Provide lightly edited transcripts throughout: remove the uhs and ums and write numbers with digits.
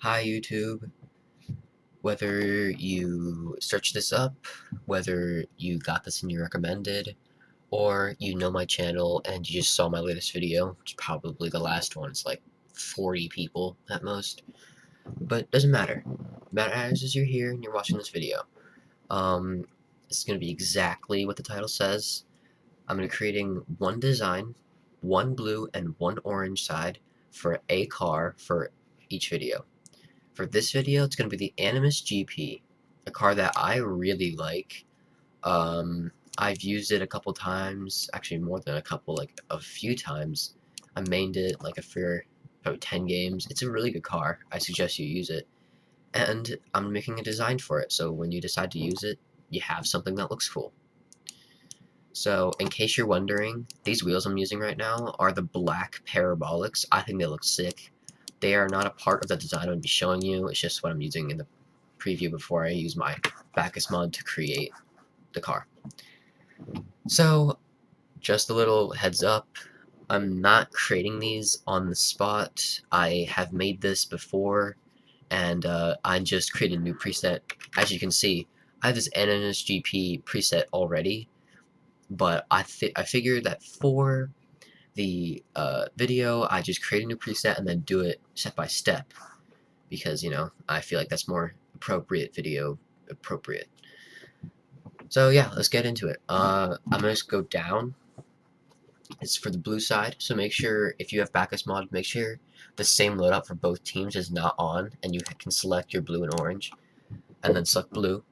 Hi YouTube. Whether you search this up, whether you got this in your recommended, or you know my channel and you just saw my latest video, which is probably the last one, it's like 40 people at most, but doesn't matter. What matters is you're here and you're watching this video. It's going to be exactly what the title says. I'm going to be creating one design, one blue and one orange side for a car for each video. For this video, it's going to be the Animus GP, a car that I really like. I've used it a couple times, actually more than a couple, like a few times. I mained it like for about 10 games. It's a really good car. I suggest you use it. And I'm making a design for it, so when you decide to use it, you have something that looks cool. So, in case you're wondering, these wheels I'm using right now are the black parabolics. I think they look sick. They are not a part of the design I'm going to be showing you, it's just what I'm using in the preview before I use my Bacchus mod to create the car. So, just a little heads up, I'm not creating these on the spot. I have made this before, and I just created a new preset. As you can see, I have this Animus GP preset already, but I figured that for the video, I just create a new preset and then do it step by step, because, you know, I feel like that's more appropriate. So yeah, let's get into it. I'm gonna just go down. It's for the blue side, so make sure if you have Bacchus mod, make sure the same loadout for both teams is not on, and you can select your blue and orange, and then select blue.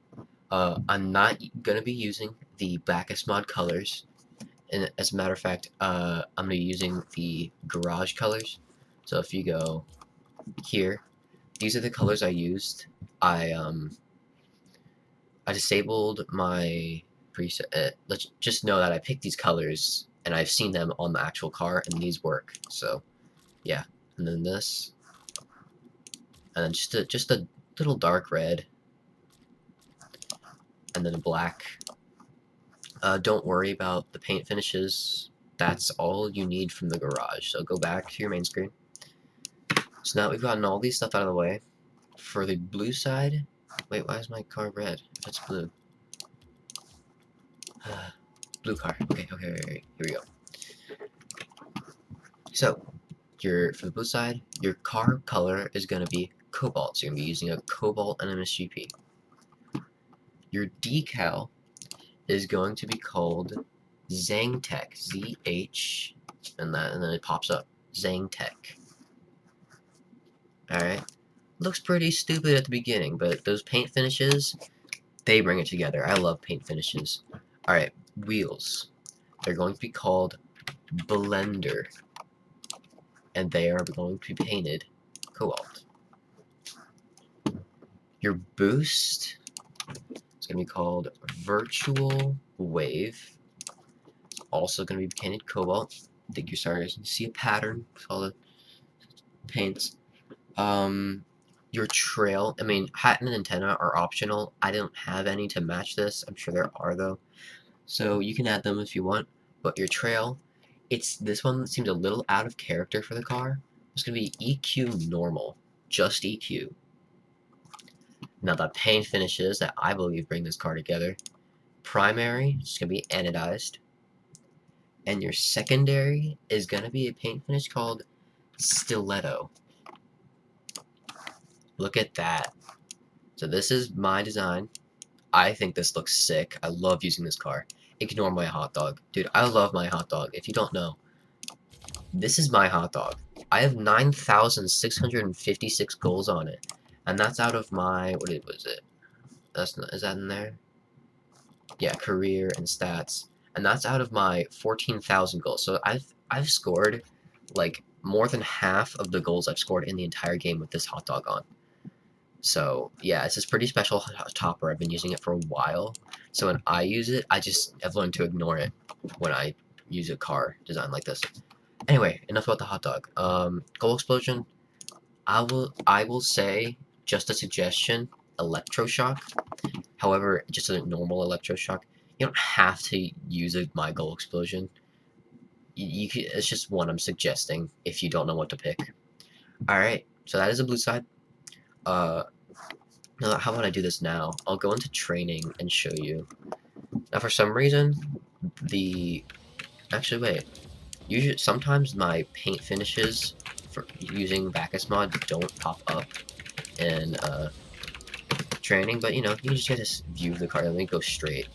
I'm not gonna be using the Bacchus mod colors, and as a matter of fact, I'm gonna be using the garage colors. So if you go here, these are the colors I used. I disabled my preset. Let's just know that I picked these colors and I've seen them on the actual car and these work. So yeah, and then this, and then just a little dark red, and then a black. Don't worry about the paint finishes. That's all you need from the garage. So go back to your main screen. So now we've gotten all these stuff out of the way. For the blue side, wait, why is my car red if it's blue? Blue car. Okay, here we go. So, for the blue side, your car color is going to be cobalt. So you're going to be using a cobalt Animus GP. Your decal is going to be called Zangtech. Z-H, and then it pops up. Zangtech. Alright. Looks pretty stupid at the beginning, but those paint finishes, they bring it together. I love paint finishes. Alright, wheels. They're going to be called Blender, and they are going to be painted cobalt. Your boost is going to be called Virtual Wave. It's also going to be painted cobalt. I think you're starting to see a pattern with all the paints. Your trail, I mean, hat and antenna are optional. I don't have any to match this. I'm sure there are, though. So you can add them if you want. But your trail, this one seems a little out of character for the car. It's going to be EQ normal. Just EQ. Now the paint finishes that I believe bring this car together. Primary is going to be anodized. And your secondary is going to be a paint finish called Stiletto. Look at that. So this is my design. I think this looks sick. I love using this car. Ignore my hot dog. Dude, I love my hot dog. If you don't know, this is my hot dog. I have 9,656 goals on it. And that's out of my, what was it? Is that in there? Yeah, career and stats. And that's out of my 14,000 goals. So I've scored like more than half of the goals I've scored in the entire game with this hot dog on. So yeah, it's this pretty special topper. I've been using it for a while. So when I use it, I've learned to ignore it when I use a car design like this. Anyway, enough about the hot dog. Goal explosion. I will say, just a suggestion, electroshock. However, just a normal electroshock. You don't have to use my goal explosion. It's just one I'm suggesting if you don't know what to pick. Alright, so that is the blue side. Now, how about I do this now? I'll go into training and show you. Now, for some reason, actually, wait. Usually, sometimes my paint finishes for using Bacchus mod don't pop up in training, but you know, you just get to view the car. Let me go straight.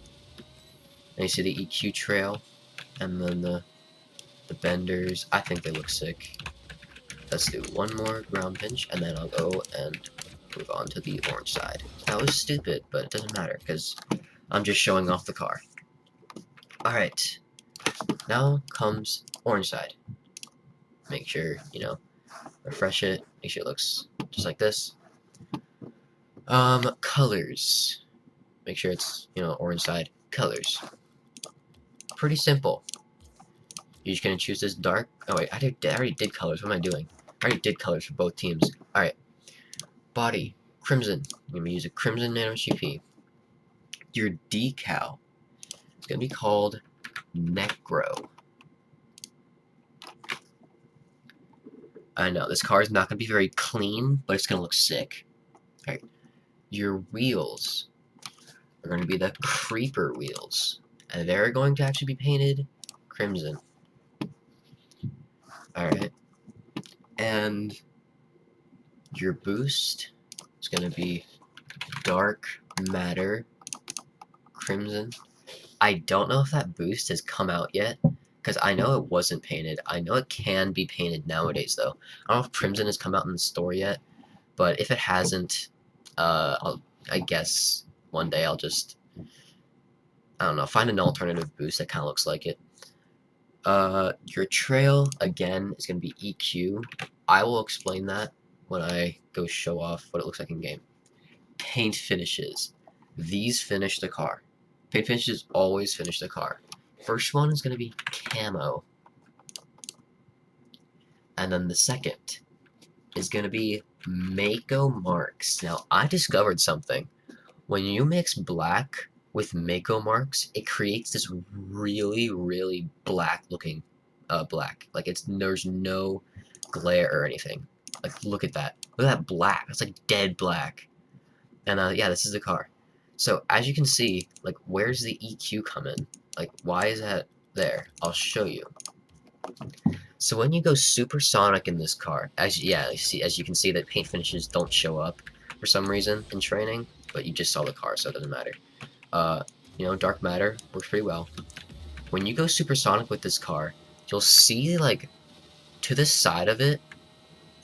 And you see the EQ trail, and then the benders. I think they look sick. Let's do one more ground pinch, and then I'll go and move on to the orange side. That was stupid, but it doesn't matter, because I'm just showing off the car. Alright, now comes orange side. Make sure, you know, refresh it, make sure it looks just like this. Colors. Make sure it's, you know, orange side. Colors. Pretty simple. You're just gonna choose this dark. Oh wait, I already did colors. What am I doing? I already did colors for both teams. Alright. Body. Crimson. I'm gonna use a crimson Animus GP. Your decal is gonna be called Necro. I know, this car is not gonna be very clean, but it's gonna look sick. Alright. Your wheels are gonna be the Creeper wheels. And they're going to actually be painted crimson. Alright. And your boost is going to be dark matter crimson. I don't know if that boost has come out yet, because I know it wasn't painted. I know it can be painted nowadays, though. I don't know if crimson has come out in the store yet, but if it hasn't, I guess one day I'll just, I don't know, find an alternative boost that kind of looks like it. Your trail, again, is going to be EQ. I will explain that when I go show off what it looks like in game. Paint finishes. These finish the car. Paint finishes always finish the car. First one is going to be camo. And then the second is going to be Mako marks. Now, I discovered something. When you mix black with Mako marks, it creates this really, really black looking black. Like there's no glare or anything. Like look at that. Look at that black. It's like dead black. And yeah, this is the car. So as you can see, like where's the EQ come in? Like why is that there? I'll show you. So when you go supersonic in this car, as you can see that paint finishes don't show up for some reason in training, but you just saw the car, so it doesn't matter. You know, dark matter works pretty well. When you go supersonic with this car, you'll see, like, to the side of it,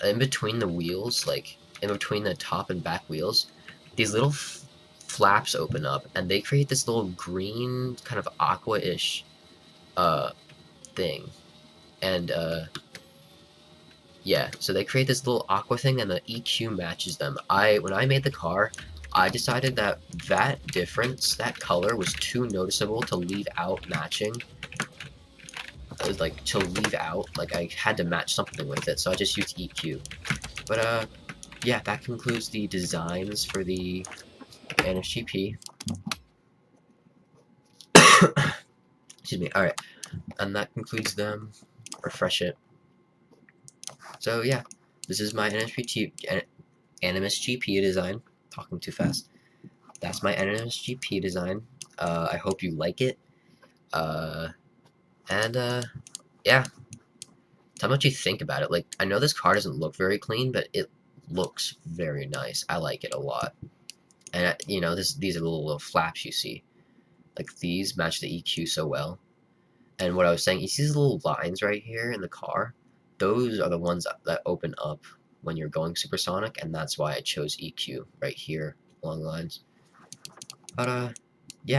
in between the wheels, like, in between the top and back wheels, these little flaps open up, and they create this little green, kind of aqua-ish, thing. And, yeah, so they create this little aqua thing, and the EQ matches them. When I made the car, I decided that difference, that color, was too noticeable to leave out matching. Like, to leave out, like, I had to match something with it, so I just used EQ. But, yeah, that concludes the designs for the Animus GP. Excuse me, alright. And that concludes them. Refresh it. So, yeah, this is my Animus GP design. Talking too fast. That's my Animus GP design. I hope you like it. Yeah. Tell me what you think about it. Like, I know this car doesn't look very clean, but it looks very nice. I like it a lot. And, you know, these are the little flaps you see. Like, these match the EQ so well. And what I was saying, you see these little lines right here in the car? Those are the ones that open up when you're going supersonic, and that's why I chose EQ right here along the lines. But,